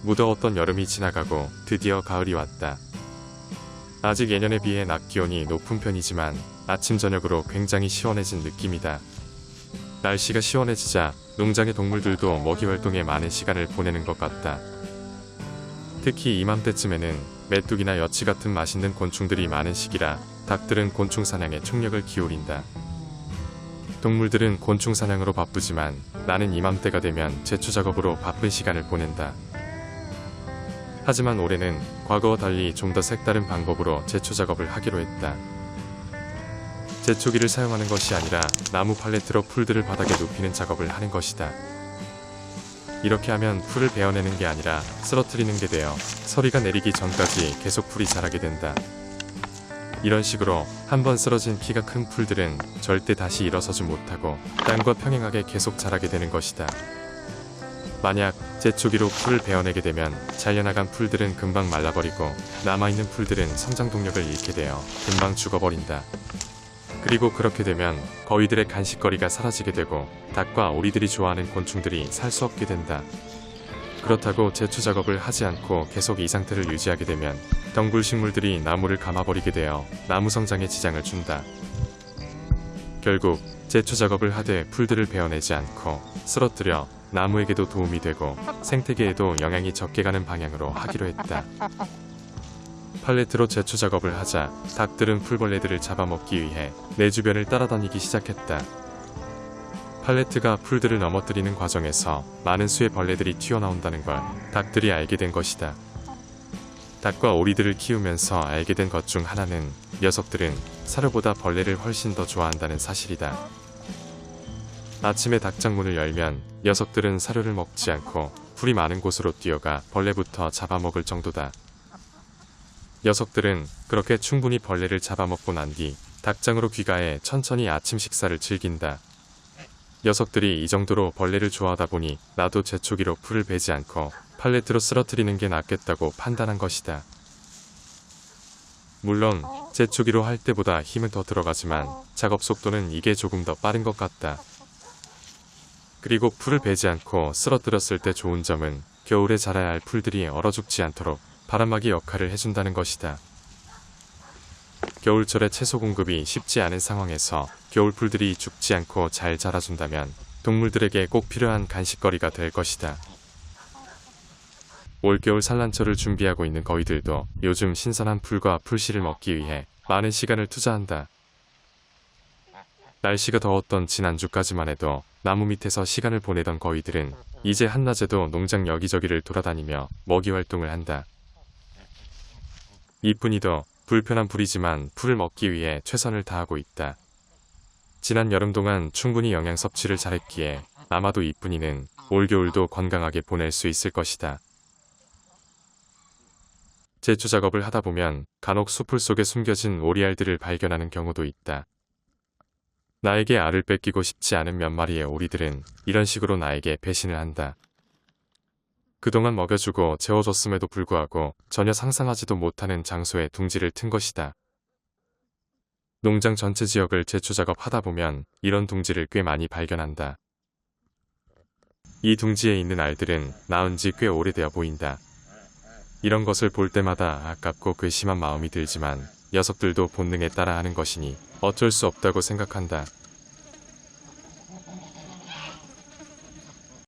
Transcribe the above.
무더웠던 여름이 지나가고 드디어 가을이 왔다. 아직 예년에 비해 낮 기온이 높은 편이지만 아침 저녁으로 굉장히 시원해진 느낌이다. 날씨가 시원해지자 농장의 동물들도 먹이 활동에 많은 시간을 보내는 것 같다. 특히 이맘때쯤에는 메뚜기나 여치 같은 맛있는 곤충들이 많은 시기라 닭들은 곤충 사냥에 총력을 기울인다. 동물들은 곤충 사냥으로 바쁘지만 나는 이맘때가 되면 제초 작업으로 바쁜 시간을 보낸다. 하지만 올해는 과거와 달리 좀 더 색다른 방법으로 제초 작업을 하기로 했다. 제초기를 사용하는 것이 아니라 나무 팔레트로 풀들을 바닥에 눕히는 작업을 하는 것이다. 이렇게 하면 풀을 베어내는 게 아니라 쓰러뜨리는 게 되어 서리가 내리기 전까지 계속 풀이 자라게 된다. 이런 식으로 한번 쓰러진 키가 큰 풀들은 절대 다시 일어서지 못하고 땅과 평행하게 계속 자라게 되는 것이다. 만약 제초기로 풀을 베어내게 되면 잘려나간 풀들은 금방 말라버리고 남아있는 풀들은 성장 동력을 잃게 되어 금방 죽어버린다. 그리고 그렇게 되면 거위들의 간식거리가 사라지게 되고 닭과 오리들이 좋아하는 곤충들이 살 수 없게 된다. 그렇다고 제초 작업을 하지 않고 계속 이 상태를 유지하게 되면 덩굴식물들이 나무를 감아버리게 되어 나무 성장에 지장을 준다. 결국 제초 작업을 하되 풀들을 베어내지 않고 쓰러뜨려 나무에게도 도움이 되고 생태계에도 영향이 적게 가는 방향으로 하기로 했다. 팔레트로 제초 작업을 하자 닭들은 풀벌레들을 잡아먹기 위해 내 주변을 따라다니기 시작했다. 팔레트가 풀들을 넘어뜨리는 과정에서 많은 수의 벌레들이 튀어나온다는 걸 닭들이 알게 된 것이다. 닭과 오리들을 키우면서 알게 된 것 중 하나는 녀석들은 사료보다 벌레를 훨씬 더 좋아한다는 사실이다. 아침에 닭장문을 열면 녀석들은 사료를 먹지 않고 풀이 많은 곳으로 뛰어가 벌레부터 잡아먹을 정도다. 녀석들은 그렇게 충분히 벌레를 잡아먹고 난 뒤 닭장으로 귀가해 천천히 아침 식사를 즐긴다. 녀석들이 이 정도로 벌레를 좋아하다 보니 나도 제초기로 풀을 베지 않고 팔레트로 쓰러뜨리는 게 낫겠다고 판단한 것이다. 물론 제초기로 할 때보다 힘은 더 들어가지만 작업 속도는 이게 조금 더 빠른 것 같다. 그리고 풀을 베지 않고 쓰러뜨렸을 때 좋은 점은 겨울에 자라야 할 풀들이 얼어 죽지 않도록 바람막이 역할을 해준다는 것이다. 겨울철에 채소 공급이 쉽지 않은 상황에서 겨울풀들이 죽지 않고 잘 자라준다면 동물들에게 꼭 필요한 간식거리가 될 것이다. 올겨울 산란철을 준비하고 있는 거위들도 요즘 신선한 풀과 풀씨를 먹기 위해 많은 시간을 투자한다. 날씨가 더웠던 지난주까지만 해도 나무 밑에서 시간을 보내던 거위들은 이제 한낮에도 농장 여기저기를 돌아다니며 먹이 활동을 한다. 이쁜이도 불편한 불이지만 풀을 먹기 위해 최선을 다하고 있다. 지난 여름 동안 충분히 영양 섭취를 잘했기에 아마도 이쁜이는 올겨울도 건강하게 보낼 수 있을 것이다. 제초 작업을 하다 보면 간혹 수풀 속에 숨겨진 오리알들을 발견하는 경우도 있다. 나에게 알을 뺏기고 싶지 않은 몇 마리의 오리들은 이런 식으로 나에게 배신을 한다. 그동안 먹여주고 재워줬음에도 불구하고 전혀 상상하지도 못하는 장소에 둥지를 튼 것이다. 농장 전체 지역을 제초 작업하다 보면 이런 둥지를 꽤 많이 발견한다. 이 둥지에 있는 알들은 낳은 지 꽤 오래되어 보인다. 이런 것을 볼 때마다 아깝고 괘씸한 마음이 들지만 녀석들도 본능에 따라 하는 것이니 어쩔 수 없다고 생각한다.